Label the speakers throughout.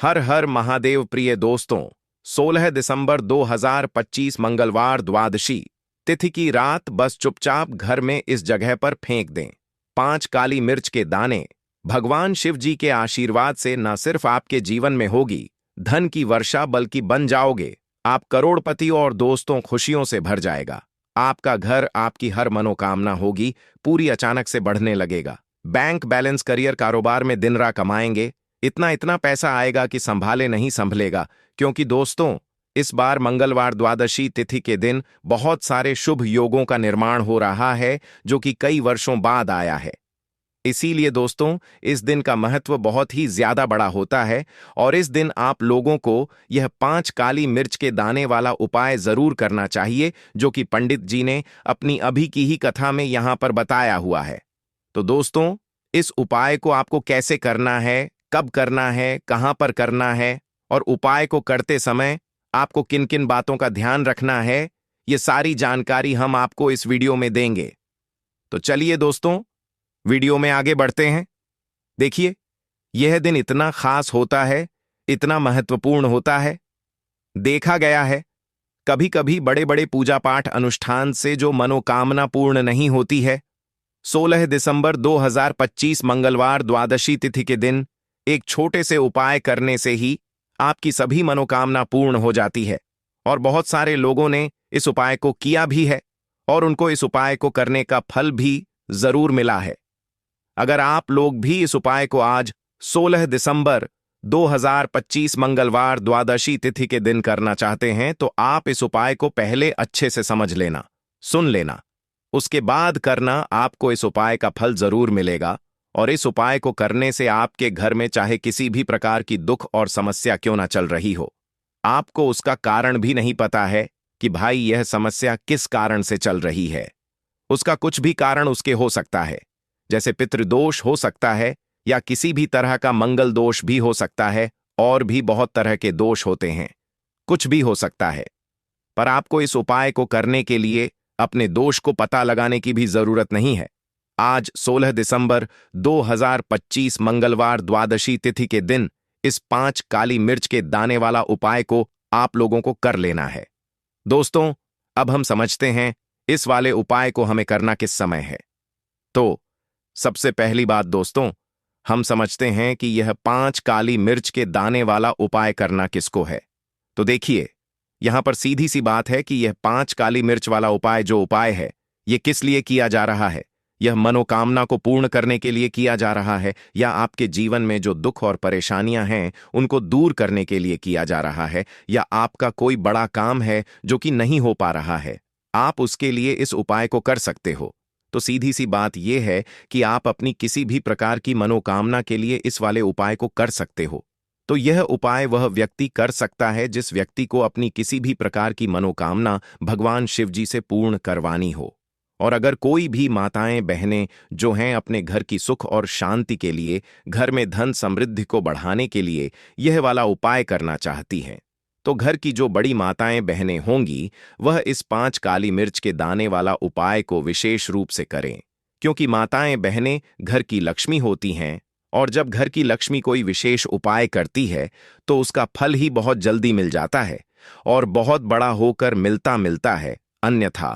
Speaker 1: हर हर महादेव प्रिय दोस्तों, 16 दिसंबर 2025 मंगलवार द्वादशी तिथि की रात बस चुपचाप घर में इस जगह पर फेंक दें 5 काली मिर्च के दाने। भगवान शिव जी के आशीर्वाद से न सिर्फ आपके जीवन में होगी धन की वर्षा, बल्कि बन जाओगे आप करोड़पति और दोस्तों खुशियों से भर जाएगा। आपका घर, आपकी हर मनोकामना होगी पूरी, अचानक से बढ़ने लगेगा। बैंक बैलेंस, करियर, कारोबार में दिन रात कमाएंगे, इतना इतना पैसा आएगा कि संभाले नहीं संभलेगा। क्योंकि दोस्तों, इस बार मंगलवार द्वादशी तिथि के दिन बहुत सारे शुभ योगों का निर्माण हो रहा है जो कि कई वर्षों बाद आया है। इसीलिए दोस्तों, इस दिन का महत्व बहुत ही ज्यादा बड़ा होता है और इस दिन आप लोगों को यह 5 काली मिर्च के दाने वाला उपाय जरूर करना चाहिए जो कि पंडित जी ने अपनी अभी की ही कथा में यहां पर बताया हुआ है। तो दोस्तों, इस उपाय को आपको कैसे करना है, कब करना है, कहां पर करना है और उपाय को करते समय आपको किन किन बातों का ध्यान रखना है, ये सारी जानकारी हम आपको इस वीडियो में देंगे। तो चलिए दोस्तों, वीडियो में आगे बढ़ते हैं। देखिए, यह दिन इतना खास होता है, इतना महत्वपूर्ण होता है। देखा गया है कभी कभी बड़े बड़े पूजा पाठ अनुष्ठान से जो मनोकामना पूर्ण नहीं होती है, 16 दिसंबर 2025 मंगलवार द्वादशी तिथि के दिन एक छोटे से उपाय करने से ही आपकी सभी मनोकामना पूर्ण हो जाती है। और बहुत सारे लोगों ने इस उपाय को किया भी है और उनको इस उपाय को करने का फल भी जरूर मिला है। अगर आप लोग भी इस उपाय को आज 16 दिसंबर 2025 मंगलवार द्वादशी तिथि के दिन करना चाहते हैं तो आप इस उपाय को पहले अच्छे से समझ लेना, सुन लेना, उसके बाद करना। आपको इस उपाय का फल जरूर मिलेगा और इस उपाय को करने से आपके घर में चाहे किसी भी प्रकार की दुख और समस्या क्यों ना चल रही हो, आपको उसका कारण भी नहीं पता है कि भाई यह समस्या किस कारण से चल रही है। उसका कुछ भी कारण उसके हो सकता है, जैसे पितृदोष हो सकता है या किसी भी तरह का मंगल दोष भी हो सकता है, और भी बहुत तरह के दोष होते हैं, कुछ भी हो सकता है। पर आपको इस उपाय को करने के लिए अपने दोष को पता लगाने की भी जरूरत नहीं है। आज 16 दिसंबर 2025 मंगलवार द्वादशी तिथि के दिन इस 5 काली मिर्च के दाने वाला उपाय को आप लोगों को कर लेना है। दोस्तों, अब हम समझते हैं इस वाले उपाय को हमें करना किस समय है। तो सबसे पहली बात दोस्तों, हम समझते हैं कि यह 5 काली मिर्च के दाने वाला उपाय करना किसको है। तो देखिए, यहां पर सीधी सी बात है कि यह 5 काली मिर्च वाला उपाय जो उपाय है, यह किस लिए किया जा रहा है। यह मनोकामना को पूर्ण करने के लिए किया जा रहा है, या आपके जीवन में जो दुख और परेशानियां हैं उनको दूर करने के लिए किया जा रहा है, या आपका कोई बड़ा काम है जो कि नहीं हो पा रहा है, आप उसके लिए इस उपाय को कर सकते हो। तो सीधी सी बात यह है कि आप अपनी किसी भी प्रकार की मनोकामना के लिए इस वाले उपाय को कर सकते हो। तो यह उपाय वह व्यक्ति कर सकता है जिस व्यक्ति को अपनी किसी भी प्रकार की मनोकामना भगवान शिव जी से पूर्ण करवानी हो। और अगर कोई भी माताएं बहनें जो हैं अपने घर की सुख और शांति के लिए, घर में धन समृद्धि को बढ़ाने के लिए यह वाला उपाय करना चाहती हैं, तो घर की जो बड़ी माताएं बहनें होंगी वह इस 5 काली मिर्च के दाने वाला उपाय को विशेष रूप से करें। क्योंकि माताएं बहनें घर की लक्ष्मी होती हैं और जब घर की लक्ष्मी कोई विशेष उपाय करती है तो उसका फल ही बहुत जल्दी मिल जाता है और बहुत बड़ा होकर मिलता मिलता है। अन्यथा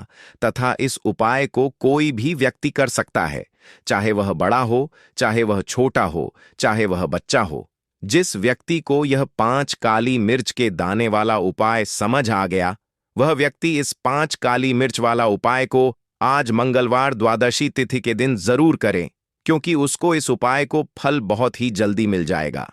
Speaker 1: तथा इस उपाय को कोई भी व्यक्ति कर सकता है, चाहे वह बड़ा हो, चाहे वह छोटा हो, चाहे वह बच्चा हो। जिस व्यक्ति को यह 5 काली मिर्च के दाने वाला उपाय समझ आ गया, वह व्यक्ति इस 5 काली मिर्च वाला उपाय को आज मंगलवार द्वादशी तिथि के दिन जरूर करें, क्योंकि उसको इस उपाय को फल बहुत ही जल्दी मिल जाएगा।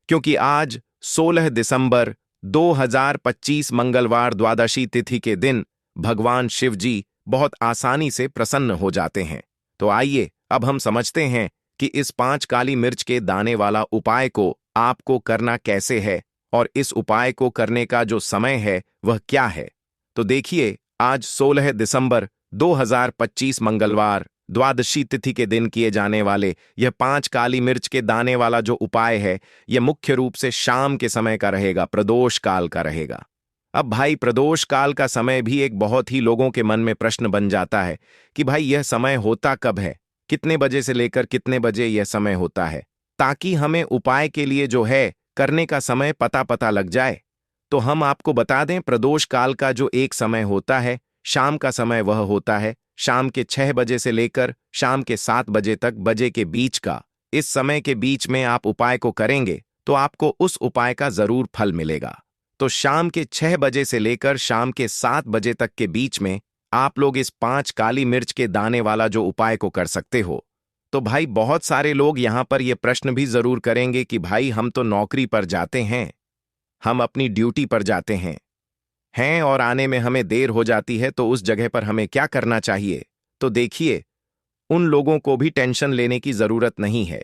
Speaker 1: क्योंकि आज 16 दिसंबर 2025 मंगलवार द्वादशी तिथि के दिन भगवान शिव जी बहुत आसानी से प्रसन्न हो जाते हैं। तो आइए अब हम समझते हैं कि इस 5 काली मिर्च के दाने वाला उपाय को आपको करना कैसे है और इस उपाय को करने का जो समय है वह क्या है। तो देखिए, आज 16 दिसंबर 2025 मंगलवार द्वादशी तिथि के दिन किए जाने वाले यह 5 काली मिर्च के दाने वाला जो उपाय है, यह मुख्य रूप से शाम के समय का रहेगा, प्रदोष काल का रहेगा। अब भाई, प्रदोष काल का समय भी एक बहुत ही लोगों के मन में प्रश्न बन जाता है कि भाई यह समय होता कब है, कितने बजे से लेकर कितने बजे यह समय होता है, ताकि हमें उपाय के लिए जो है करने का समय पता लग जाए। तो हम आपको बता दें, प्रदोष काल का जो एक समय होता है, शाम का समय, वह होता है शाम के 6 बजे से लेकर शाम के 7 बजे तक, बजे के बीच का। इस समय के बीच में आप उपाय को करेंगे तो आपको उस उपाय का जरूर फल मिलेगा। तो शाम के 6 बजे से लेकर शाम के 7 बजे तक के बीच में आप लोग इस 5 काली मिर्च के दाने वाला जो उपाय को कर सकते हो। तो भाई, बहुत सारे लोग यहां पर यह प्रश्न भी जरूर करेंगे कि भाई, हम तो नौकरी पर जाते हैं, हम अपनी ड्यूटी पर जाते हैं और आने में हमें देर हो जाती है, तो उस जगह पर हमें क्या करना चाहिए? तो देखिए, उन लोगों को भी टेंशन लेने की जरूरत नहीं है।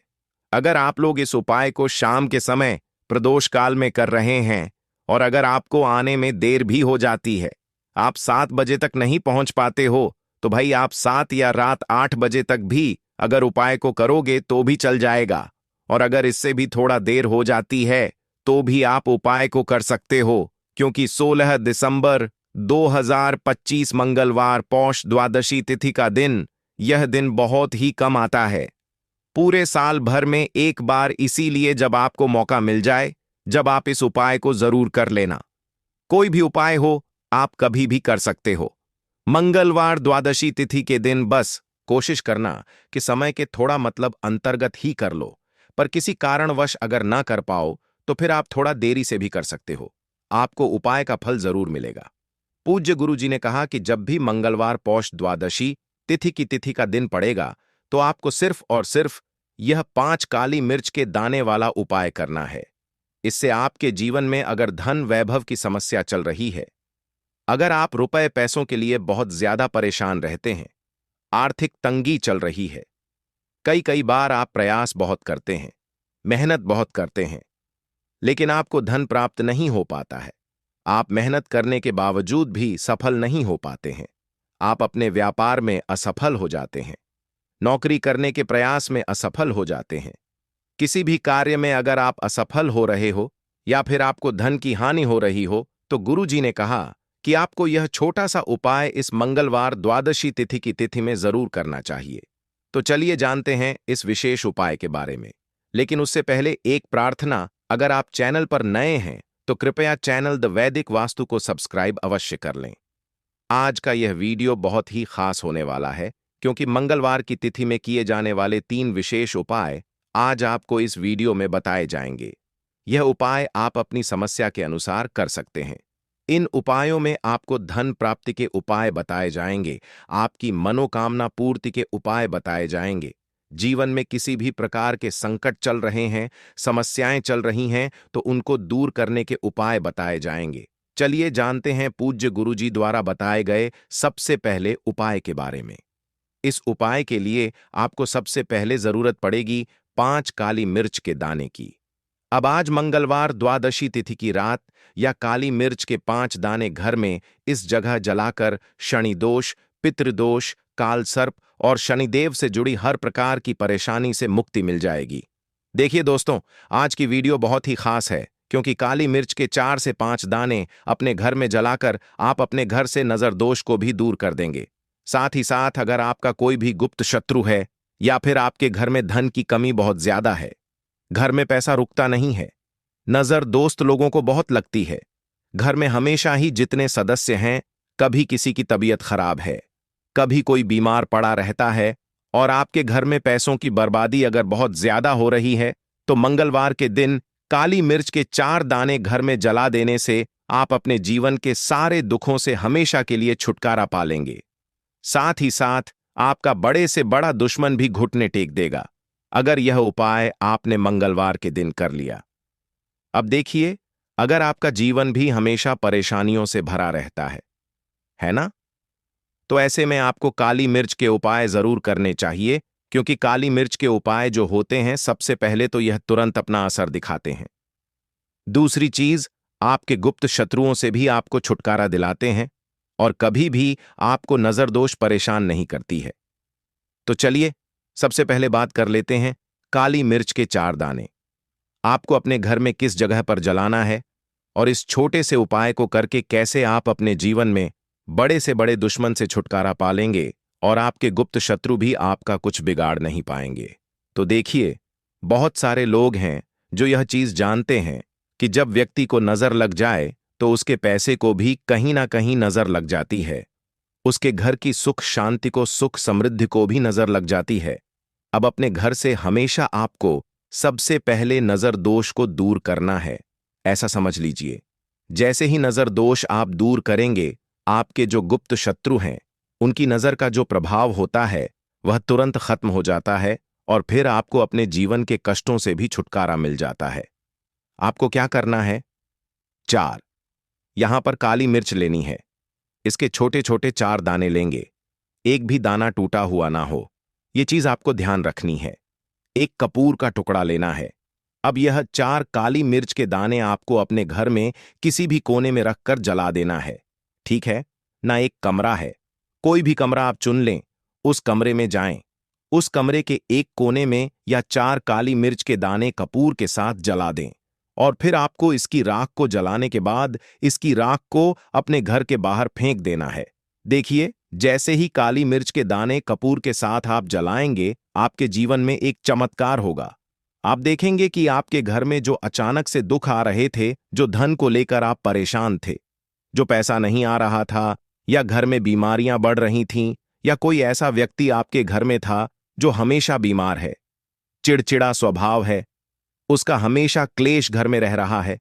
Speaker 1: अगर आप लोग इस उपाय को शाम के समय प्रदोष काल में कर रहे हैं और अगर आपको आने में देर भी हो जाती है, आप 7 बजे तक नहीं पहुंच पाते हो, तो भाई आप 7 या रात 8 बजे तक भी अगर उपाय को करोगे तो भी चल जाएगा। और अगर इससे भी थोड़ा देर हो जाती है तो भी आप उपाय को कर सकते हो, क्योंकि 16 दिसंबर 2025 मंगलवार पौष द्वादशी तिथि का दिन, यह दिन बहुत ही कम आता है पूरे साल भर में एक बार। इसीलिए जब आपको मौका मिल जाए, जब आप इस उपाय को जरूर कर लेना। कोई भी उपाय हो, आप कभी भी कर सकते हो। मंगलवार द्वादशी तिथि के दिन बस कोशिश करना कि समय के थोड़ा अंतर्गत ही कर लो, पर किसी कारणवश अगर ना कर पाओ तो फिर आप थोड़ा देरी से भी कर सकते हो, आपको उपाय का फल जरूर मिलेगा। पूज्य गुरु जी ने कहा कि जब भी मंगलवार पौष द्वादशी तिथि की तिथि का दिन पड़ेगा तो आपको सिर्फ और सिर्फ यह 5 काली मिर्च के दाने वाला उपाय करना है। इससे आपके जीवन में अगर धन वैभव की समस्या चल रही है, अगर आप रुपए पैसों के लिए बहुत ज्यादा परेशान रहते हैं, आर्थिक तंगी चल रही है, कई बार आप प्रयास बहुत करते हैं, मेहनत बहुत करते हैं, लेकिन आपको धन प्राप्त नहीं हो पाता है, आप मेहनत करने के बावजूद भी सफल नहीं हो पाते हैं, आप अपने व्यापार में असफल हो जाते हैं, नौकरी करने के प्रयास में असफल हो जाते हैं, किसी भी कार्य में अगर आप असफल हो रहे हो या फिर आपको धन की हानि हो रही हो, तो गुरु जी ने कहा कि आपको यह छोटा सा उपाय इस मंगलवार द्वादशी तिथि की तिथि में जरूर करना चाहिए। तो चलिए जानते हैं इस विशेष उपाय के बारे में। लेकिन उससे पहले एक प्रार्थना, अगर आप चैनल पर नए हैं तो कृपया चैनल द वैदिक वास्तु को सब्सक्राइब अवश्य कर लें। आज का यह वीडियो बहुत ही खास होने वाला है, क्योंकि मंगलवार की तिथि में किए जाने वाले 3 विशेष उपाय आज आपको इस वीडियो में बताए जाएंगे। यह उपाय आप अपनी समस्या के अनुसार कर सकते हैं। इन उपायों में आपको धन प्राप्ति के उपाय बताए जाएंगे, आपकी मनोकामना पूर्ति के उपाय बताए जाएंगे। जीवन में किसी भी प्रकार के संकट चल रहे हैं, समस्याएं चल रही हैं, तो उनको दूर करने के उपाय बताए जाएंगे। चलिए जानते हैं पूज्य गुरुजी द्वारा बताए गए सबसे पहले उपाय के बारे में। इस उपाय के लिए आपको सबसे पहले जरूरत पड़ेगी 5 काली मिर्च के दाने की। अब आज मंगलवार द्वादशी तिथि की रात या काली मिर्च के 5 दाने घर में इस जगह जलाकर शनि दोष, पितृदोष, काल सर्प और शनिदेव से जुड़ी हर प्रकार की परेशानी से मुक्ति मिल जाएगी। देखिए दोस्तों, आज की वीडियो बहुत ही खास है, क्योंकि काली मिर्च के 4 से 5 दाने अपने घर में जलाकर आप अपने घर से नजर दोष को भी दूर कर देंगे। साथ ही साथ अगर आपका कोई भी गुप्त शत्रु है या फिर आपके घर में धन की कमी बहुत ज्यादा है, घर में पैसा रुकता नहीं है, नजर दोस्त लोगों को बहुत लगती है, घर में हमेशा ही जितने सदस्य हैं, कभी किसी की तबीयत खराब है, कभी कोई बीमार पड़ा रहता है और आपके घर में पैसों की बर्बादी अगर बहुत ज्यादा हो रही है, तो मंगलवार के दिन काली मिर्च के 4 दाने घर में जला देने से आप अपने जीवन के सारे दुखों से हमेशा के लिए छुटकारा पा लेंगे। साथ ही साथ आपका बड़े से बड़ा दुश्मन भी घुटने टेक देगा, अगर यह उपाय आपने मंगलवार के दिन कर लिया। अब देखिए, अगर आपका जीवन भी हमेशा परेशानियों से भरा रहता है ना? तो ऐसे में आपको काली मिर्च के उपाय जरूर करने चाहिए, क्योंकि काली मिर्च के उपाय जो होते हैं, सबसे पहले तो यह तुरंत अपना असर दिखाते हैं। दूसरी चीज, आपके गुप्त शत्रुओं से भी आपको छुटकारा दिलाते हैं और कभी भी आपको नजर दोष परेशान नहीं करती है। तो चलिए सबसे पहले बात कर लेते हैं काली मिर्च के 4 दाने। आपको अपने घर में किस जगह पर जलाना है और इस छोटे से उपाय को करके कैसे आप अपने जीवन में बड़े से बड़े दुश्मन से छुटकारा पा लेंगे और आपके गुप्त शत्रु भी आपका कुछ बिगाड़ नहीं पाएंगे। तो देखिए, बहुत सारे लोग हैं जो यह चीज जानते हैं, कि जब व्यक्ति को नजर लग जाए तो उसके पैसे को भी कहीं ना कहीं नजर लग जाती है, उसके घर की सुख शांति को, सुख समृद्धि को भी नजर लग जाती है। अब अपने घर से हमेशा आपको सबसे पहले नजर दोष को दूर करना है, ऐसा समझ लीजिए। जैसे ही नजर दोष आप दूर करेंगे, आपके जो गुप्त शत्रु हैं उनकी नजर का जो प्रभाव होता है वह तुरंत खत्म हो जाता है और फिर आपको अपने जीवन के कष्टों से भी छुटकारा मिल जाता है। आपको क्या करना है? 4, यहां पर काली मिर्च लेनी है। इसके छोटे छोटे 4 दाने लेंगे, एक भी दाना टूटा हुआ ना हो, यह चीज आपको ध्यान रखनी है। एक कपूर का टुकड़ा लेना है। अब यह 4 काली मिर्च के दाने आपको अपने घर में किसी भी कोने में रखकर जला देना है, ठीक है ना? एक कमरा है, कोई भी कमरा आप चुन लें, उस कमरे में जाएं, उस कमरे के एक कोने में या 4 काली मिर्च के दाने कपूर के साथ जला दें और फिर आपको इसकी राख को जलाने के बाद इसकी राख को अपने घर के बाहर फेंक देना है। देखिए, जैसे ही काली मिर्च के दाने कपूर के साथ आप जलाएंगे, आपके जीवन में एक चमत्कार होगा। आप देखेंगे कि आपके घर में जो अचानक से दुख आ रहे थे, जो धन को लेकर आप परेशान थे, जो पैसा नहीं आ रहा था, या घर में बीमारियां बढ़ रही थीं, या कोई ऐसा व्यक्ति आपके घर में था जो हमेशा बीमार है, चिड़चिड़ा स्वभाव है, उसका हमेशा क्लेश घर में रह रहा है,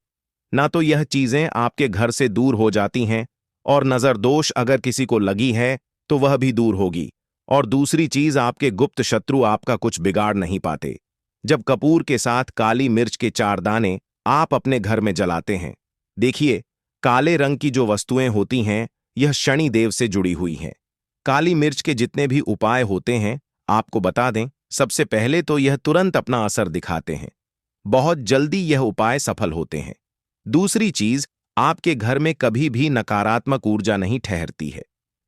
Speaker 1: ना तो यह चीजें आपके घर से दूर हो जाती हैं और नजर दोष अगर किसी को लगी है तो वह भी दूर होगी। और दूसरी चीज, आपके गुप्त शत्रु आपका कुछ बिगाड़ नहीं पाते। जब कपूर के साथ काली मिर्च के 4 दाने आप अपने घर में जलाते हैं, देखिए, काले रंग की जो वस्तुएं होती हैं यह शनि देव से जुड़ी हुई हैं। काली मिर्च के जितने भी उपाय होते हैं, आपको बता दें, सबसे पहले तो यह तुरंत अपना असर दिखाते हैं, बहुत जल्दी यह उपाय सफल होते हैं। दूसरी चीज, आपके घर में कभी भी नकारात्मक ऊर्जा नहीं ठहरती है।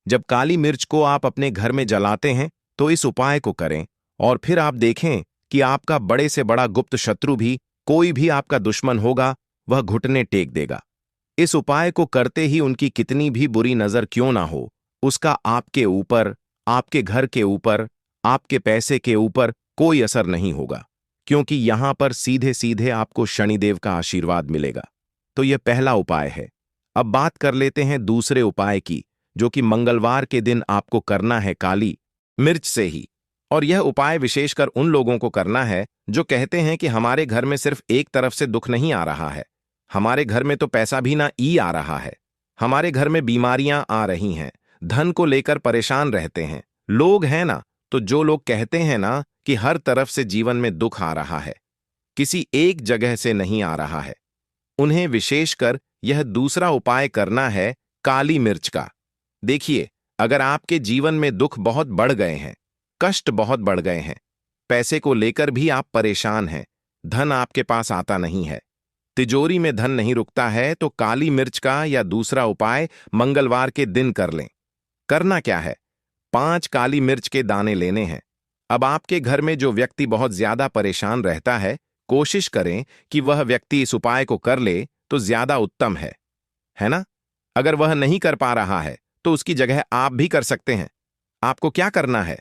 Speaker 1: जब काली मिर्च को आप अपने घर में जलाते हैं तो इस उपाय को करें और फिर आप देखें कि आपका बड़े से बड़ा गुप्त शत्रु भी, कोई भी आपका दुश्मन होगा, वह घुटने टेक देगा। इस उपाय को करते ही उनकी कितनी भी बुरी नजर क्यों ना हो, उसका आपके ऊपर, आपके घर के ऊपर, आपके पैसे के ऊपर कोई असर नहीं होगा, क्योंकि यहां पर सीधे सीधे आपको शनिदेव का आशीर्वाद मिलेगा। तो यह पहला उपाय है। अब बात कर लेते हैं दूसरे उपाय की, जो कि मंगलवार के दिन आपको करना है काली मिर्च से ही। और यह उपाय विशेषकर उन लोगों को करना है जो कहते हैं कि हमारे घर में सिर्फ एक तरफ से दुख नहीं आ रहा है, हमारे घर में तो पैसा भी ना ई आ रहा है, हमारे घर में बीमारियां आ रही हैं, धन को लेकर परेशान रहते हैं। लोग हैं ना, तो जो लोग कहते हैं ना कि हर तरफ से जीवन में दुख आ रहा है, किसी एक जगह से नहीं आ रहा है, उन्हें विशेषकर यह दूसरा उपाय करना है काली मिर्च का। देखिए, अगर आपके जीवन में दुख बहुत बढ़ गए हैं, कष्ट बहुत बढ़ गए हैं, पैसे को लेकर भी आप परेशान हैं, धन आपके पास आता नहीं है, तिजोरी में धन नहीं रुकता है, तो काली मिर्च का या दूसरा उपाय मंगलवार के दिन कर लें। करना क्या है? 5 काली मिर्च के दाने लेने हैं। अब आपके घर में जो व्यक्ति बहुत ज्यादा परेशान रहता है, कोशिश करें कि वह व्यक्ति इस उपाय को कर ले तो ज्यादा उत्तम है ना? अगर वह नहीं कर पा रहा है तो उसकी जगह आप भी कर सकते हैं। आपको क्या करना है?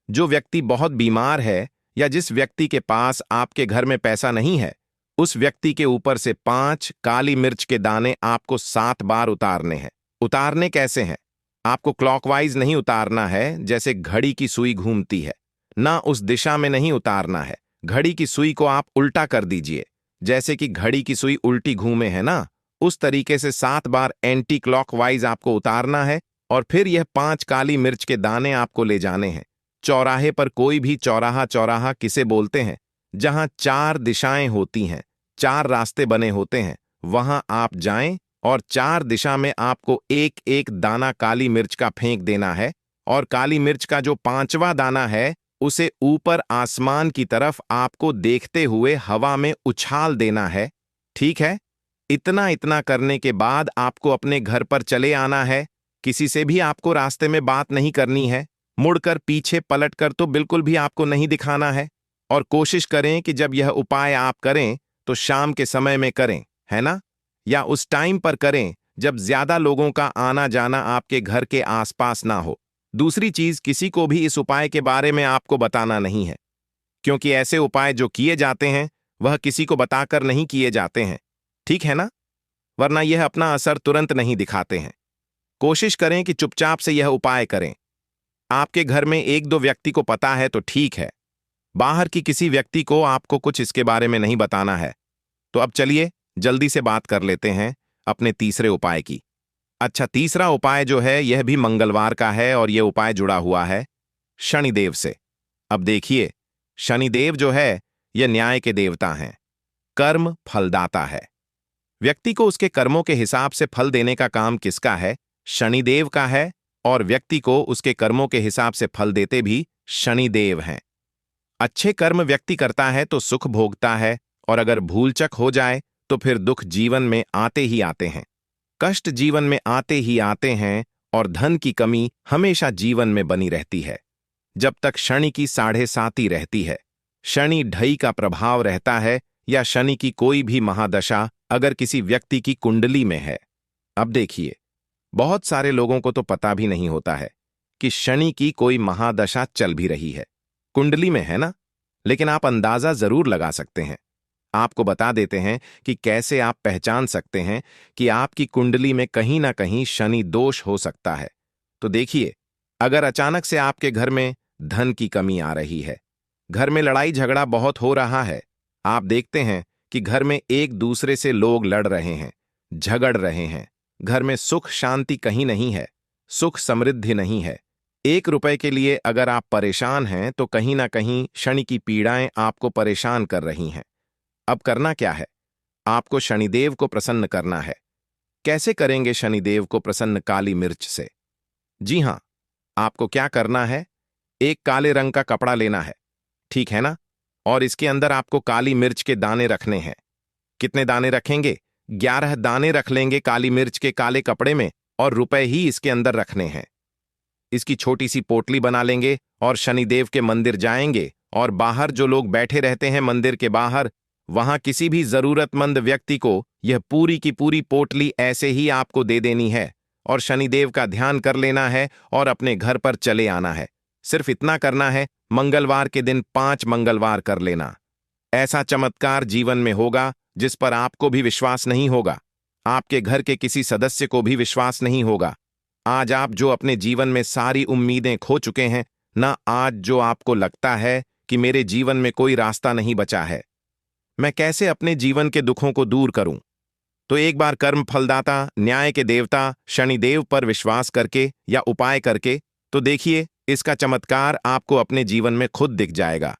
Speaker 1: जो व्यक्ति बहुत बीमार है या जिस व्यक्ति के पास आपके घर में पैसा नहीं है, उस व्यक्ति के ऊपर से 5 काली मिर्च के दाने आपको 7 बार उतारने हैं। उतारने कैसे हैं? आपको क्लॉकवाइज नहीं उतारना है, जैसे घड़ी की सुई घूमती है, ना उस दिशा में नहीं उतारना है। घड़ी की सुई को आप उल्टा कर दीजिए, जैसे कि घड़ी की सुई उल्टी घूमे है ना, उस तरीके से 7 बार एंटी क्लॉकवाइज आपको उतारना है। और फिर यह 5 काली मिर्च के दाने आपको ले जाने हैं चौराहे पर। कोई भी चौराहा, चौराहा किसे बोलते हैं? जहां 4 दिशाएं होती हैं, 4 रास्ते बने होते हैं, वहां आप जाएं और 4 दिशा में आपको एक एक दाना काली मिर्च का फेंक देना है। और काली मिर्च का जो 5वां दाना है, उसे ऊपर आसमान की तरफ आपको देखते हुए हवा में उछाल देना है, ठीक है? इतना करने के बाद आपको अपने घर पर चले आना है। किसी से भी आपको रास्ते में बात नहीं करनी है, मुड़कर पीछे पलटकर तो बिल्कुल भी आपको नहीं दिखाना है। और कोशिश करें कि जब यह उपाय आप करें तो शाम के समय में करें, है ना? या उस टाइम पर करें जब ज्यादा लोगों का आना जाना आपके घर के आसपास ना हो। दूसरी चीज, किसी को भी इस उपाय के बारे में आपको बताना नहीं है, क्योंकि ऐसे उपाय जो किए जाते हैं वह किसी को बताकर नहीं किए जाते हैं, ठीक है ना? वरना यह अपना असर तुरंत नहीं दिखाते हैं। कोशिश करें कि चुपचाप से यह उपाय करें। आपके घर में एक दो व्यक्ति को पता है तो ठीक है, बाहर की किसी व्यक्ति को आपको कुछ इसके बारे में नहीं बताना है। तो अब चलिए जल्दी से बात कर लेते हैं अपने तीसरे उपाय की। अच्छा, तीसरा उपाय जो है यह भी मंगलवार का है और यह उपाय जुड़ा हुआ है शनिदेव से। अब देखिए, शनिदेव जो है यह न्याय के देवता हैं, कर्म फलदाता है। व्यक्ति को उसके कर्मों के हिसाब से फल देने का काम किसका है? शनिदेव का है। और व्यक्ति को उसके कर्मों के हिसाब से फल देते भी शनिदेव हैं। अच्छे कर्म व्यक्ति करता है तो सुख भोगता है, और अगर भूलचक हो जाए तो फिर दुख जीवन में आते ही आते हैं, कष्ट जीवन में आते ही आते हैं, और धन की कमी हमेशा जीवन में बनी रहती है जब तक शनि की 7.5 रहती है। शनि ढई का प्रभाव रहता है, या शनि की कोई भी महादशा अगर किसी व्यक्ति की कुंडली में है। अब देखिए, बहुत सारे लोगों को तो पता भी नहीं होता है कि शनि की कोई महादशा चल भी रही है, कुंडली में है ना, लेकिन आप अंदाजा जरूर लगा सकते हैं। आपको बता देते हैं कि कैसे आप पहचान सकते हैं कि आपकी कुंडली में कहीं ना कहीं शनि दोष हो सकता है। तो देखिए, अगर अचानक से आपके घर में धन की कमी आ रही है, घर में लड़ाई झगड़ा बहुत हो रहा है, आप देखते हैं कि घर में एक दूसरे से लोग लड़ रहे हैं, झगड़ रहे हैं, घर में सुख शांति कहीं नहीं है, सुख समृद्धि नहीं है, 1 रुपए के लिए अगर आप परेशान हैं तो कहीं ना कहीं शनि की पीड़ाएं आपको परेशान कर रही हैं। अब करना क्या है? आपको शनिदेव को प्रसन्न करना है। कैसे करेंगे शनिदेव को प्रसन्न? काली मिर्च से। जी हां, आपको क्या करना है? एक काले रंग का कपड़ा लेना है, ठीक है ना, और इसके अंदर आपको काली मिर्च के दाने रखने हैं। कितने दाने रखेंगे? 11 दाने रख लेंगे काली मिर्च के काले कपड़े में, और रुपए ही इसके अंदर रखने हैं। इसकी छोटी सी पोटली बना लेंगे और शनिदेव के मंदिर जाएंगे, और बाहर जो लोग बैठे रहते हैं मंदिर के बाहर, वहां किसी भी जरूरतमंद व्यक्ति को यह पूरी की पूरी पोटली ऐसे ही आपको दे देनी है, और शनिदेव का ध्यान कर लेना है और अपने घर पर चले आना है। सिर्फ इतना करना है, मंगलवार के दिन 5 मंगलवार कर लेना। ऐसा चमत्कार जीवन में होगा जिस पर आपको भी विश्वास नहीं होगा, आपके घर के किसी सदस्य को भी विश्वास नहीं होगा। आज आप जो अपने जीवन में सारी उम्मीदें खो चुके हैं ना, आज जो आपको लगता है कि मेरे जीवन में कोई रास्ता नहीं बचा है, मैं कैसे अपने जीवन के दुखों को दूर करूं, तो एक बार कर्म फलदाता न्याय के देवता शनिदेव पर विश्वास करके या उपाय करके तो देखिए, इसका चमत्कार आपको अपने जीवन में खुद दिख जाएगा।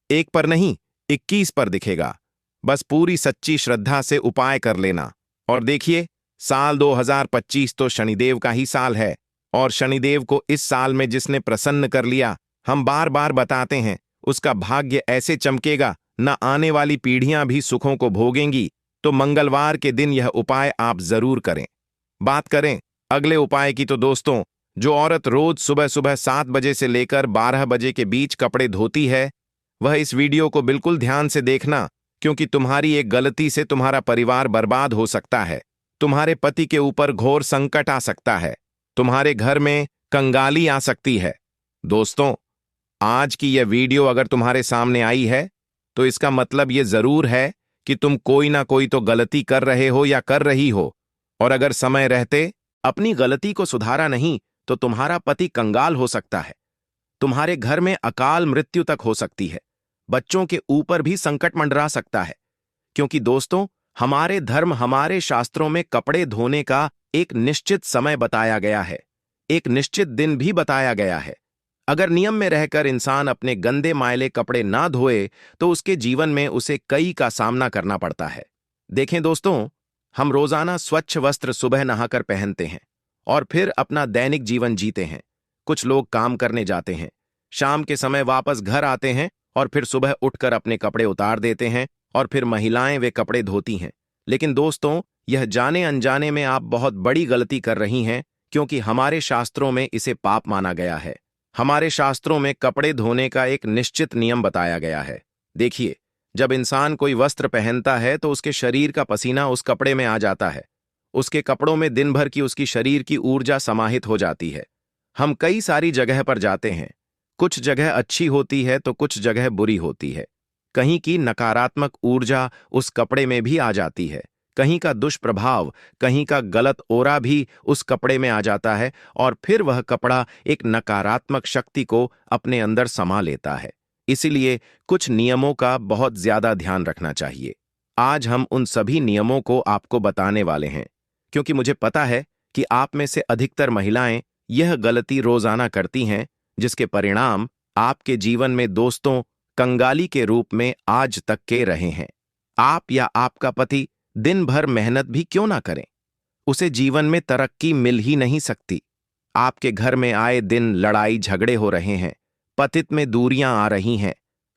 Speaker 1: एक पर नहीं, 21 पर दिखेगा। बस पूरी सच्ची श्रद्धा से उपाय कर लेना, और देखिए, साल 2025 तो शनिदेव का ही साल है, और शनिदेव को इस साल में जिसने प्रसन्न कर लिया, हम बार बार बताते हैं, उसका भाग्य ऐसे चमकेगा, न आने वाली पीढ़ियां भी सुखों को भोगेंगी। तो मंगलवार के दिन यह उपाय आप जरूर करें। बात करें अगले उपाय की तो दोस्तों, जो औरत रोज सुबह सुबह 7 बजे से लेकर 12 बजे के बीच कपड़े धोती है, वह इस वीडियो को बिल्कुल ध्यान से देखना, क्योंकि तुम्हारी एक गलती से तुम्हारा परिवार बर्बाद हो सकता है, तुम्हारे पति के ऊपर घोर संकट आ सकता है, तुम्हारे घर में कंगाली आ सकती है। दोस्तों, आज की यह वीडियो अगर तुम्हारे सामने आई है तो इसका मतलब यह जरूर है कि तुम कोई ना कोई तो गलती कर रहे हो या कर रही हो, और अगर समय रहते अपनी गलती को सुधारा नहीं तो तुम्हारा पति कंगाल हो सकता है, तुम्हारे घर में अकाल मृत्यु तक हो सकती है, बच्चों के ऊपर भी संकट मंडरा सकता है। क्योंकि दोस्तों, हमारे धर्म हमारे शास्त्रों में कपड़े धोने का एक निश्चित समय बताया गया है, एक निश्चित दिन भी बताया गया है। अगर नियम में रहकर इंसान अपने गंदे मैले कपड़े ना धोए तो उसके जीवन में उसे कई का सामना करना पड़ता है। देखें दोस्तों, हम रोजाना स्वच्छ वस्त्र सुबह नहाकर पहनते हैं और फिर अपना दैनिक जीवन जीते हैं। कुछ लोग काम करने जाते हैं, शाम के समय वापस घर आते हैं और फिर सुबह उठकर अपने कपड़े उतार देते हैं, और फिर महिलाएं वे कपड़े धोती हैं। लेकिन दोस्तों, यह जाने अनजाने में आप बहुत बड़ी गलती कर रही हैं, क्योंकि हमारे शास्त्रों में इसे पाप माना गया है। हमारे शास्त्रों में कपड़े धोने का एक निश्चित नियम बताया गया है। देखिए, जब इंसान कोई वस्त्र पहनता है तो उसके शरीर का पसीना उस कपड़े में आ जाता है, उसके कपड़ों में दिन भर की उसकी शरीर की ऊर्जा समाहित हो जाती है। हम कई सारी जगह पर जाते हैं, कुछ जगह अच्छी होती है तो कुछ जगह बुरी होती है, कहीं की नकारात्मक ऊर्जा उस कपड़े में भी आ जाती है, कहीं का दुष्प्रभाव, कहीं का गलत ओरा भी उस कपड़े में आ जाता है और फिर वह कपड़ा एक नकारात्मक शक्ति को अपने अंदर समा लेता है। इसीलिए कुछ नियमों का बहुत ज्यादा ध्यान रखना चाहिए। आज हम उन सभी नियमों को आपको बताने वाले हैं, क्योंकि मुझे पता है कि आप में से अधिकतर महिलाएं यह गलती रोजाना करती हैं, जिसके परिणाम आपके जीवन में दोस्तों कंगाली के रूप में आज तक के रहे हैं। आप या आपका पति दिन भर मेहनत भी क्यों ना करें, उसे जीवन में तरक्की मिल ही नहीं सकती। आपके घर में आए दिन लड़ाई झगड़े हो रहे हैं, पतित में दूरियां आ रही हैं,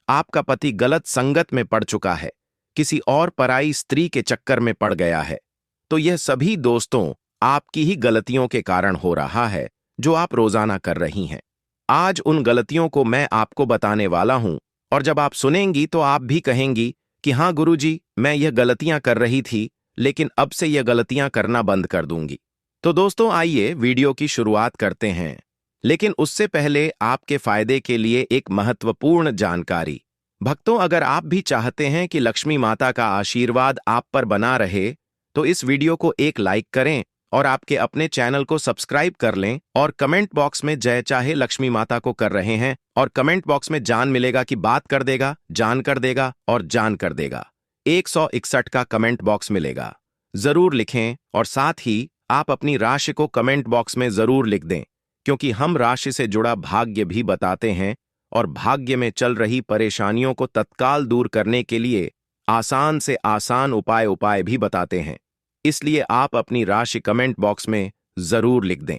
Speaker 1: आपका पति गलत संगत में पड़ चुका है, किसी और पराई स्त्री के चक्कर में पड़ गया है, तो यह सभी दोस्तों आपकी ही गलतियों के कारण हो रहा है जो आप रोजाना कर रही हैं। आज उन गलतियों को मैं आपको बताने वाला हूं, और जब आप सुनेंगी तो आप भी कहेंगी कि हाँ गुरुजी, मैं यह गलतियां कर रही थी, लेकिन अब से यह गलतियां करना बंद कर दूंगी। तो दोस्तों आइए वीडियो की शुरुआत करते हैं, लेकिन उससे पहले आपके फायदे के लिए एक महत्वपूर्ण जानकारी। भक्तों, अगर आप भी चाहते हैं कि लक्ष्मी माता का आशीर्वाद आप पर बना रहे, तो इस वीडियो को एक लाइक करें और आपके अपने चैनल को सब्सक्राइब कर लें और कमेंट बॉक्स में जय चाहे लक्ष्मी माता को कर रहे हैं, और कमेंट बॉक्स में जान मिलेगा कि बात कर देगा, जान कर देगा और जान कर देगा। 161 का कमेंट बॉक्स मिलेगा, जरूर लिखें। और साथ ही आप अपनी राशि को कमेंट बॉक्स में जरूर लिख दें, क्योंकि हम राशि से जुड़ा भाग्य भी बताते हैं और भाग्य में चल रही परेशानियों को तत्काल दूर करने के लिए आसान से आसान उपाय भी बताते हैं। इसलिए आप अपनी राशि कमेंट बॉक्स में जरूर लिख दें।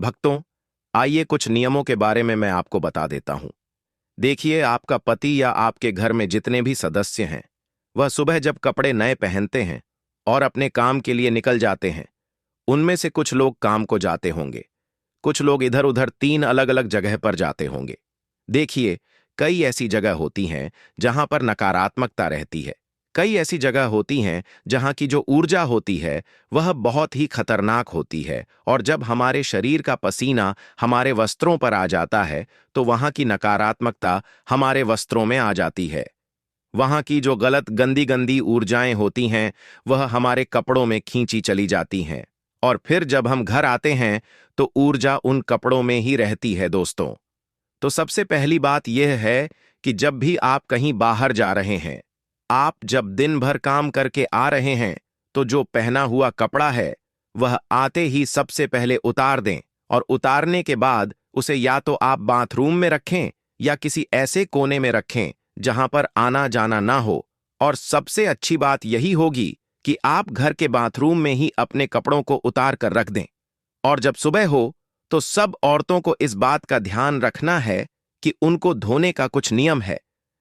Speaker 1: भक्तों, आइए कुछ नियमों के बारे में मैं आपको बता देता हूं। देखिए, आपका पति या आपके घर में जितने भी सदस्य हैं, वह सुबह जब कपड़े नए पहनते हैं और अपने काम के लिए निकल जाते हैं, उनमें से कुछ लोग काम को जाते होंगे, कुछ लोग इधर उधर 3 अलग अलग जगह पर जाते होंगे। देखिए, कई ऐसी जगह होती हैं जहां पर नकारात्मकता रहती है, कई ऐसी जगह होती हैं जहां की जो ऊर्जा होती है वह बहुत ही खतरनाक होती है, और जब हमारे शरीर का पसीना हमारे वस्त्रों पर आ जाता है तो वहां की नकारात्मकता हमारे वस्त्रों में आ जाती है। वहां की जो गलत गंदी गंदी ऊर्जाएं होती हैं वह हमारे कपड़ों में खींची चली जाती हैं, और फिर जब हम घर आते हैं तो ऊर्जा उन कपड़ों में ही रहती है। दोस्तों, तो सबसे पहली बात यह है कि जब भी आप कहीं बाहर जा रहे हैं, आप जब दिन भर काम करके आ रहे हैं, तो जो पहना हुआ कपड़ा है वह आते ही सबसे पहले उतार दें, और उतारने के बाद उसे या तो आप बाथरूम में रखें या किसी ऐसे कोने में रखें जहां पर आना जाना ना हो। और सबसे अच्छी बात यही होगी कि आप घर के बाथरूम में ही अपने कपड़ों को उतार कर रख दें। और जब सुबह हो तो सब औरतों को इस बात का ध्यान रखना है कि उनको धोने का कुछ नियम है।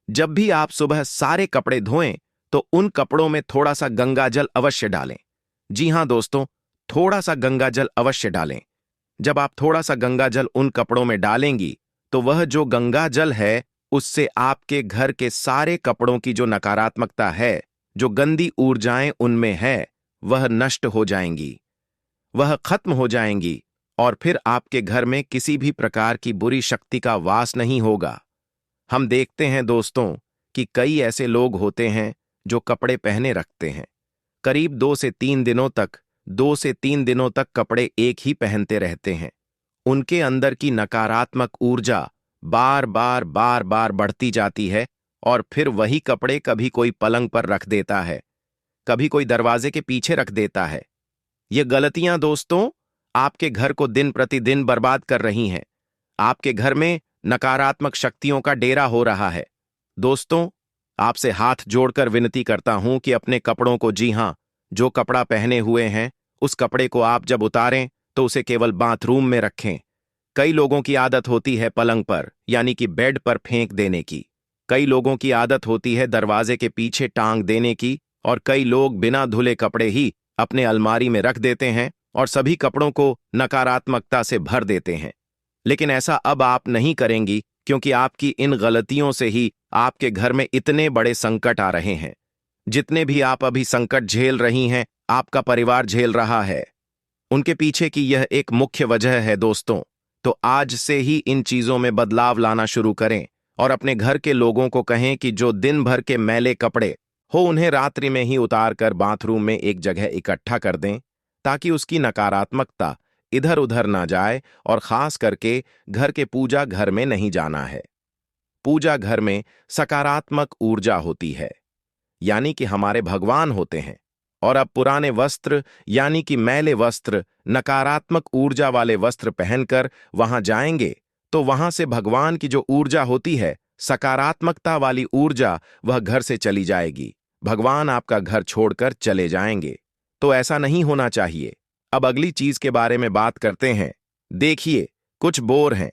Speaker 1: जब भी आप सुबह सारे कपड़े धोएं तो उन कपड़ों में थोड़ा सा गंगाजल अवश्य डालें। जी हां दोस्तों, थोड़ा सा गंगाजल अवश्य डालें। जब आप थोड़ा सा गंगाजल उन कपड़ों में डालेंगी तो वह जो गंगाजल है उससे आपके घर के सारे कपड़ों की जो नकारात्मकता है, जो गंदी ऊर्जाएं उनमें है, वह नष्ट हो जाएंगी, वह खत्म हो जाएंगी, और फिर आपके घर में किसी भी प्रकार की बुरी शक्ति का वास नहीं होगा। हम देखते हैं दोस्तों कि कई ऐसे लोग होते हैं जो कपड़े पहने रखते हैं, करीब 2 से 3 दिनों तक कपड़े एक ही पहनते रहते हैं। उनके अंदर की नकारात्मक ऊर्जा बार बार बढ़ती जाती है, और फिर वही कपड़े कभी कोई पलंग पर रख देता है, कभी कोई दरवाजे के पीछे रख देता है। ये गलतियां दोस्तों आपके घर को दिन प्रतिदिन बर्बाद कर रही हैं। आपके घर में नकारात्मक शक्तियों का डेरा हो रहा है। दोस्तों, आपसे हाथ जोड़कर विनती करता हूं कि अपने कपड़ों को, जी हां, जो कपड़ा पहने हुए हैं उस कपड़े को आप जब उतारें तो उसे केवल बाथरूम में रखें। कई लोगों की आदत होती है पलंग पर यानी कि बेड पर फेंक देने की, कई लोगों की आदत होती है दरवाजे के पीछे टांग देने की, और कई लोग बिना धुले कपड़े ही अपने अलमारी में रख देते हैं और सभी कपड़ों को नकारात्मकता से भर देते हैं। लेकिन ऐसा अब आप नहीं करेंगी, क्योंकि आपकी इन गलतियों से ही आपके घर में इतने बड़े संकट आ रहे हैं। जितने भी आप अभी संकट झेल रही हैं, आपका परिवार झेल रहा है। उनके पीछे की यह एक मुख्य वजह है दोस्तों। तो आज से ही इन चीजों में बदलाव लाना शुरू करें और अपने घर के लोगों को कहें कि जो दिन भर के मैले कपड़े हो उन्हें रात्रि में ही उतारकर बाथरूम में एक जगह इकट्ठा कर दें ताकि उसकी नकारात्मकता इधर उधर ना जाए। और खास करके घर के पूजा घर में नहीं जाना है। पूजा घर में सकारात्मक ऊर्जा होती है, यानी कि हमारे भगवान होते हैं। और अब पुराने वस्त्र यानी कि मैले वस्त्र, नकारात्मक ऊर्जा वाले वस्त्र पहनकर वहां जाएंगे तो वहां से भगवान की जो ऊर्जा होती है, सकारात्मकता वाली ऊर्जा, वह घर से चली जाएगी। भगवान आपका घर छोड़कर चले जाएंगे। तो ऐसा नहीं होना चाहिए। अब अगली चीज के बारे में बात करते हैं। देखिए, कुछ बोर हैं।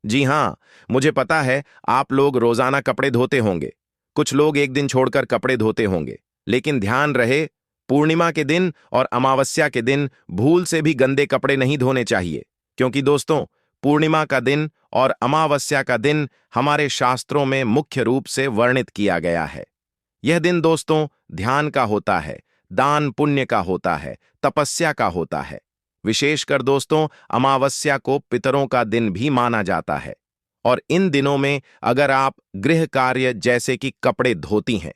Speaker 1: जी हां, मुझे पता है आप लोग रोजाना कपड़े धोते होंगे। कुछ लोग एक दिन छोड़कर कपड़े धोते होंगे। लेकिन ध्यान रहे, पूर्णिमा के दिन और अमावस्या के दिन भूल से भी गंदे कपड़े नहीं धोने चाहिए। क्योंकि दोस्तों, पूर्णिमा का दिन और अमावस्या का दिन हमारे शास्त्रों में मुख्य रूप से वर्णित किया गया है। यह दिन दोस्तों ध्यान का होता है, दान पुण्य का होता है, तपस्या का होता है। विशेषकर दोस्तों, अमावस्या को पितरों का दिन भी माना जाता है। और इन दिनों में अगर आप गृह कार्य जैसे कि कपड़े धोती हैं,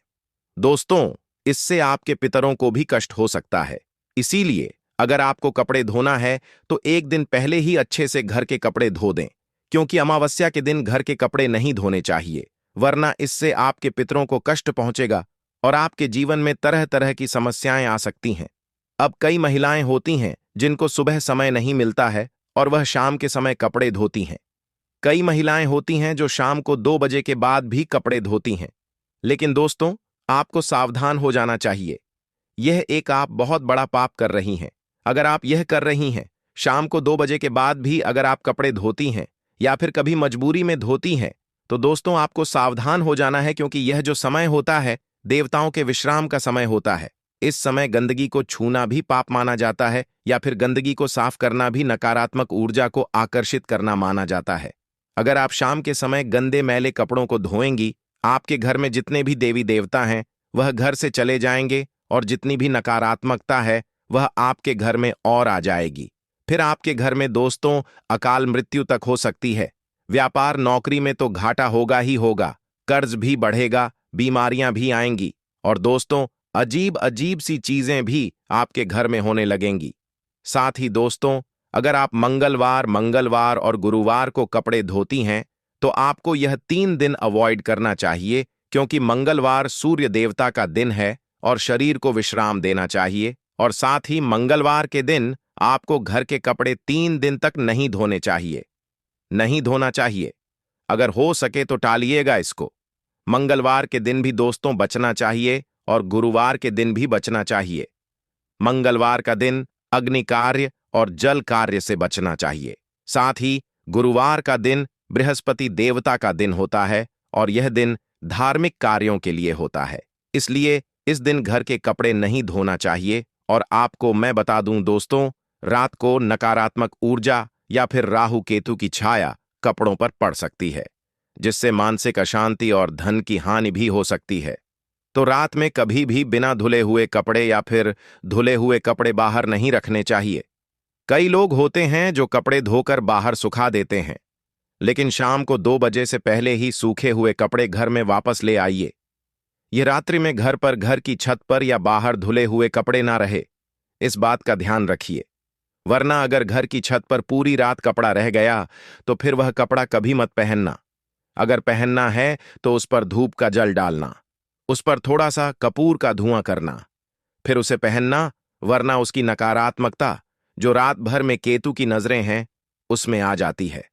Speaker 1: दोस्तों इससे आपके पितरों को भी कष्ट हो सकता है। इसीलिए अगर आपको कपड़े धोना है तो एक दिन पहले ही अच्छे से घर के कपड़े धो दें। क्योंकि अमावस्या के दिन घर के कपड़े नहीं धोने चाहिए, वरना इससे आपके पितरों को कष्ट पहुंचेगा और आपके जीवन में तरह तरह की समस्याएं आ सकती हैं। अब कई महिलाएं होती हैं जिनको सुबह समय नहीं मिलता है और वह शाम के समय कपड़े धोती हैं। कई महिलाएं होती हैं जो शाम को 2 बजे के बाद भी कपड़े धोती हैं। लेकिन दोस्तों, आपको सावधान हो जाना चाहिए। यह एक आप बहुत बड़ा पाप कर रही हैं। अगर आप यह कर रही हैं, शाम को 2 बजे के बाद भी अगर आप कपड़े धोती हैं या फिर कभी मजबूरी में धोती हैं, तो दोस्तों आपको सावधान हो जाना है। क्योंकि यह जो समय होता है, देवताओं के विश्राम का समय होता है। इस समय गंदगी को छूना भी पाप माना जाता है, या फिर गंदगी को साफ करना भी नकारात्मक ऊर्जा को आकर्षित करना माना जाता है। अगर आप शाम के समय गंदे मैले कपड़ों को धोएंगी, आपके घर में जितने भी देवी देवता हैं वह घर से चले जाएंगे और जितनी भी नकारात्मकता है वह आपके घर में और आ जाएगी। फिर आपके घर में दोस्तों अकाल मृत्यु तक हो सकती है। व्यापार नौकरी में तो घाटा होगा ही होगा, कर्ज भी बढ़ेगा, बीमारियां भी आएंगी और दोस्तों अजीब अजीब सी चीजें भी आपके घर में होने लगेंगी। साथ ही दोस्तों, अगर आप मंगलवार और गुरुवार को कपड़े धोती हैं तो आपको यह 3 दिन अवॉइड करना चाहिए। क्योंकि मंगलवार सूर्य देवता का दिन है और शरीर को विश्राम देना चाहिए। और साथ ही मंगलवार के दिन आपको घर के कपड़े 3 दिन तक नहीं धोने चाहिए, नहीं धोना चाहिए। अगर हो सके तो टालिएगा इसको। मंगलवार के दिन भी दोस्तों बचना चाहिए और गुरुवार के दिन भी बचना चाहिए। मंगलवार का दिन अग्नि कार्य और जल कार्य से बचना चाहिए। साथ ही गुरुवार का दिन बृहस्पति देवता का दिन होता है और यह दिन धार्मिक कार्यों के लिए होता है। इसलिए इस दिन घर के कपड़े नहीं धोना चाहिए। और आपको मैं बता दूं दोस्तों, रात को नकारात्मक ऊर्जा या फिर राहु केतु की छाया कपड़ों पर पड़ सकती है, जिससे मानसिक अशांति और धन की हानि भी हो सकती है। तो रात में कभी भी बिना धुले हुए कपड़े या फिर धुले हुए कपड़े बाहर नहीं रखने चाहिए। कई लोग होते हैं जो कपड़े धोकर बाहर सुखा देते हैं, लेकिन शाम को 2 बजे से पहले ही सूखे हुए कपड़े घर में वापस ले आइए। यह रात्रि में घर पर, घर की छत पर या बाहर धुले हुए कपड़े ना रहे, इस बात का ध्यान रखिए। वरना अगर घर की छत पर पूरी रात कपड़ा रह गया तो फिर वह कपड़ा कभी मत पहनना। अगर पहनना है तो उस पर धूप का जल डालना, उस पर थोड़ा सा कपूर का धुआं करना, फिर उसे पहनना। वरना उसकी नकारात्मकता जो रात भर में केतु की नजरें हैं उसमें आ जाती है।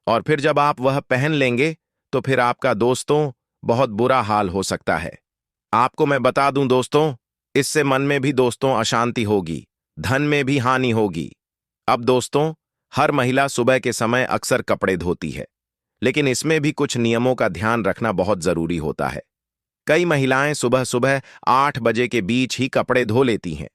Speaker 1: और फिर जब आप वह पहन लेंगे तो फिर आपका दोस्तों बहुत बुरा हाल हो सकता है। आपको मैं बता दूं दोस्तों, इससे मन में भी दोस्तों अशांति होगी, धन में भी हानि होगी। अब दोस्तों, हर महिला सुबह के समय अक्सर कपड़े धोती है, लेकिन इसमें भी कुछ नियमों का ध्यान रखना बहुत जरूरी होता है। कई महिलाएं सुबह सुबह 8 बजे के बीच ही कपड़े धो लेती हैं,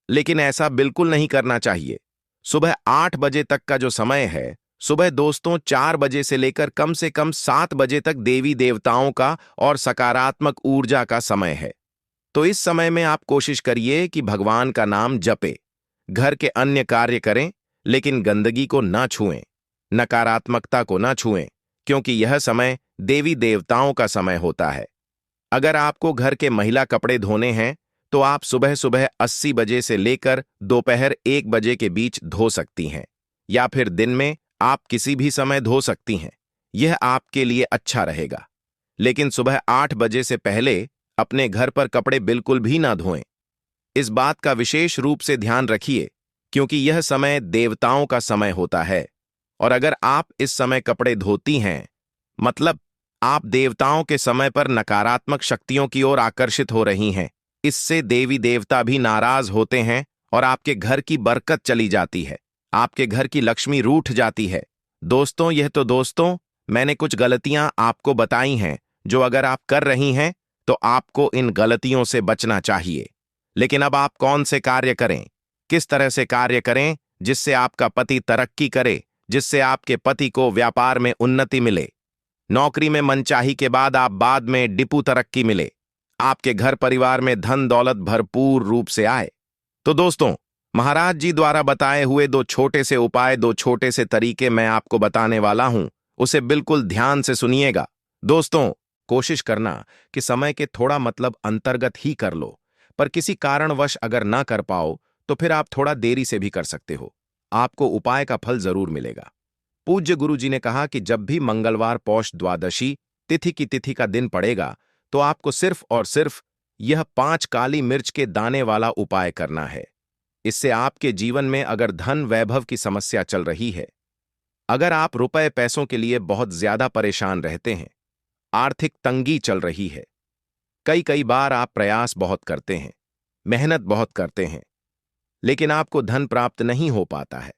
Speaker 1: लेकिन ऐसा बिल्कुल नहीं करना चाहिए। सुबह 8 बजे तक का जो समय है, सुबह दोस्तों 4 बजे से लेकर कम से कम 7 बजे तक देवी देवताओं का और सकारात्मक ऊर्जा का समय है। तो इस समय में आप कोशिश करिए कि भगवान का नाम जपे, घर के अन्य कार्य करें, लेकिन गंदगी को ना छुएं, नकारात्मकता को ना छुएं। क्योंकि यह समय देवी देवताओं का समय होता है। अगर आपको घर के महिला कपड़े धोने हैं तो आप सुबह सुबह 80 बजे से लेकर दोपहर 1 बजे के बीच धो सकती हैं, या फिर दिन में आप किसी भी समय धो सकती हैं। यह आपके लिए अच्छा रहेगा। लेकिन सुबह 8 बजे से पहले अपने घर पर कपड़े बिल्कुल भी ना धोएं। इस बात का विशेष रूप से ध्यान रखिए, क्योंकि यह समय देवताओं का समय होता है, और अगर आप इस समय कपड़े धोती हैं, मतलब आप देवताओं के समय पर नकारात्मक शक्तियों की ओर आकर्षित हो रही हैं। इससे देवी देवता भी नाराज होते हैं और आपके घर की बरकत चली जाती है, आपके घर की लक्ष्मी रूठ जाती है। दोस्तों, मैंने कुछ गलतियां आपको बताई हैं, जो अगर आप कर रही हैं तो आपको इन गलतियों से बचना चाहिए। लेकिन अब आप कौन से कार्य करें, किस तरह से कार्य करें जिससे आपका पति तरक्की करे, जिससे आपके पति को व्यापार में उन्नति मिले, नौकरी में मनचाही के बाद आप बाद में डिपू तरक्की मिले, आपके घर परिवार में धन दौलत भरपूर रूप से आए। तो दोस्तों, महाराज जी द्वारा बताए हुए दो छोटे से उपाय, दो छोटे से तरीके मैं आपको बताने वाला हूं, उसे बिल्कुल ध्यान से सुनिएगा। दोस्तों, कोशिश करना कि समय के थोड़ा मतलब अंतर्गत ही कर लो, पर किसी कारणवश अगर ना कर पाओ तो फिर आप थोड़ा देरी से भी कर सकते हो। आपको उपाय का फल जरूर मिलेगा। पूज्य गुरु जी ने कहा कि जब भी मंगलवार पौष द्वादशी तिथि की तिथि का दिन पड़ेगा तो आपको सिर्फ और सिर्फ यह 5 काली मिर्च के दाने वाला उपाय करना है। इससे आपके जीवन में अगर धन वैभव की समस्या चल रही है, अगर आप रुपए पैसों के लिए बहुत ज्यादा परेशान रहते हैं, आर्थिक तंगी चल रही है, कई कई बार आप प्रयास बहुत करते हैं, मेहनत बहुत करते हैं, लेकिन आपको धन प्राप्त नहीं हो पाता है,